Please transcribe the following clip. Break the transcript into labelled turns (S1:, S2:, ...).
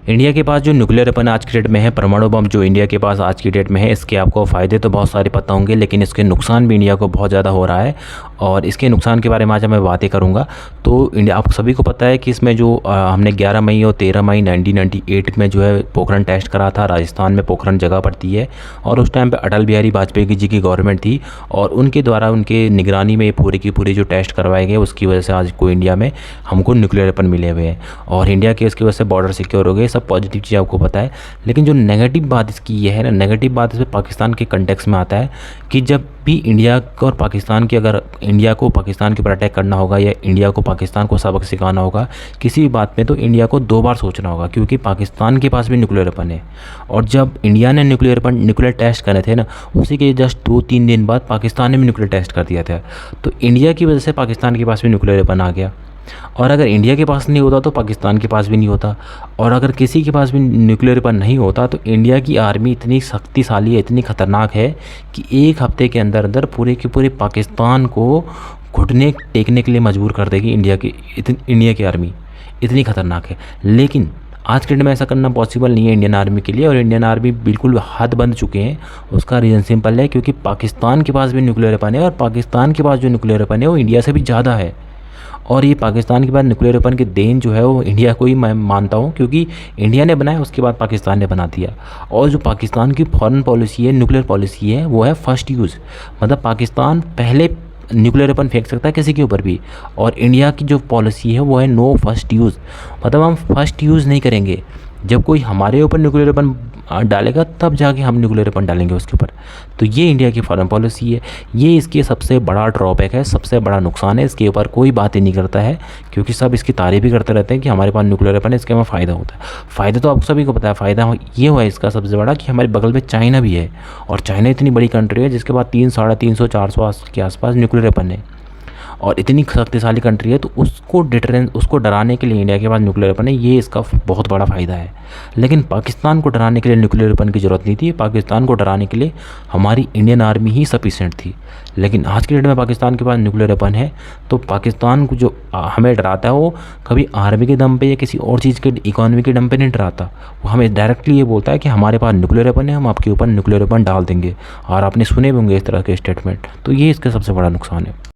S1: India के पास जो nuclear weapon आज की डेट में है, परमाणु बम जो इंडिया के पास आज की डेट में है, इसके आपको फ़ायदे तो बहुत सारे पता होंगे, लेकिन इसके नुकसान भी इंडिया को बहुत ज़्यादा हो रहा है। और इसके नुकसान के बारे में आज मैं बातें करूंगा। तो इंडिया, आप सभी को पता है कि इसमें जो हमने 11 मई और 13 मई 1998 में जो है पोखरण टेस्ट करा था। राजस्थान में पोखरण जगह पड़ती है और उस टाइम पे अटल बिहारी वाजपेयी जी की गवर्नमेंट थी और उनके द्वारा उनके निगरानी में पूरी की पूरी जो टेस्ट करवाए गए, उसकी वजह से आज को इंडिया में हमको न्यूक्लियर वेपन मिले हुए हैं और इंडिया के इसकी वजह से बॉर्डर सिक्योर हो गए। सब पॉजिटिव चीज़ आपको पता है, लेकिन जो नेगेटिव बात इसकी ये है ना, नेगेटिव बात इसमें पाकिस्तान के कंटेक्स में आता है कि जब भी इंडिया को और पाकिस्तान की, अगर इंडिया को पाकिस्तान के ऊपर अटैक करना होगा या इंडिया को पाकिस्तान को सबक सिखाना होगा किसी भी बात में, तो इंडिया को 2 बार सोचना होगा, क्योंकि पाकिस्तान के पास भी न्यूक्लियर वेपन है। और जब इंडिया ने न्यूक्लियर टेस्ट करे थे ना, उसी के जस्ट 2-3 दिन बाद पाकिस्तान ने भी न्यूक्लियर टेस्ट कर दिया था। तो इंडिया की वजह से पाकिस्तान के पास भी न्यूक्लियर वेपन आ गया और अगर इंडिया के पास नहीं होता तो पाकिस्तान के पास भी नहीं होता। और अगर किसी के पास भी न्यूक्लियर वेपन नहीं होता तो इंडिया की आर्मी इतनी शक्तिशाली है, इतनी ख़तरनाक है कि 1 हफ्ते के अंदर अंदर पूरे के पूरे पाकिस्तान को घुटने टेकने के लिए मजबूर कर देगी। इंडिया की आर्मी इतनी ख़तरनाक है। लेकिन आज के डेट में ऐसा करना पॉसिबल नहीं है इंडियन आर्मी के लिए, और इंडियन आर्मी बिल्कुल हाथ बंद चुके हैं। उसका रीज़न सिंपल है, क्योंकि पाकिस्तान के पास भी न्यूक्लियर वेपन है और पाकिस्तान के पास जो न्यूक्लियर वेपन है वो इंडिया से भी ज़्यादा है। और ये पाकिस्तान के बाद न्यूक्लियर वेपन की देन जो है वो इंडिया को ही मैं मानता हूँ, क्योंकि इंडिया ने बनाया, उसके बाद पाकिस्तान ने बना दिया। और जो पाकिस्तान की फॉरेन पॉलिसी है, न्यूक्लियर पॉलिसी है, वो है फर्स्ट यूज़। मतलब पाकिस्तान पहले न्यूक्लियर वेपन फेंक सकता है किसी के ऊपर भी, और इंडिया की जो पॉलिसी है वो है नो फर्स्ट यूज़। मतलब हम फर्स्ट यूज़ नहीं करेंगे, जब कोई हमारे ऊपर न्यूक्लियर वेपन डालेगा तब जाके हम न्यूक्लियर वेपन डालेंगे उसके ऊपर। तो ये इंडिया की फॉरेन पॉलिसी है, ये इसके सबसे बड़ा ड्रॉबैक है, सबसे बड़ा नुकसान है। इसके ऊपर कोई बात ही नहीं करता है, क्योंकि सब इसकी तारीफ भी करते रहते हैं कि हमारे पास न्यूक्लियर वेपन है, इसके हमें फ़ायदा होता है। फ़ायदा तो आप सभी को पता है, फ़ायदा ये हुआ है इसका सबसे बड़ा कि हमारे बगल में चाइना भी है, और चाइना इतनी बड़ी कंट्री है जिसके पास 300-350-400 के आसपास न्यूक्लियर वेपन है, और इतनी शक्तिशाली कंट्री है। तो उसको डराने के लिए इंडिया के पास न्यूक्लियर वेपन है, ये इसका बहुत बड़ा फ़ायदा है। लेकिन पाकिस्तान को डराने के लिए न्यूक्लियर वेपन की ज़रूरत नहीं थी। पाकिस्तान को डराने के लिए हमारी इंडियन आर्मी ही सफिशिएंट थी। लेकिन आज की डेट में पाकिस्तान के पास न्यूक्लियर वेपन है, तो पाकिस्तान को जो हमें डराता है वो कभी आर्मी के दम पे या किसी और चीज़ के इकोनॉमी के दम पे नहीं डराता। वो हमें डायरेक्टली ये बोलता है कि हमारे पास न्यूक्लियर वेपन है, हम आपके ऊपर न्यूक्लियर वेपन डाल देंगे। और आपने सुने भी होंगे इस तरह के स्टेटमेंट। तो ये इसका सबसे बड़ा नुकसान है।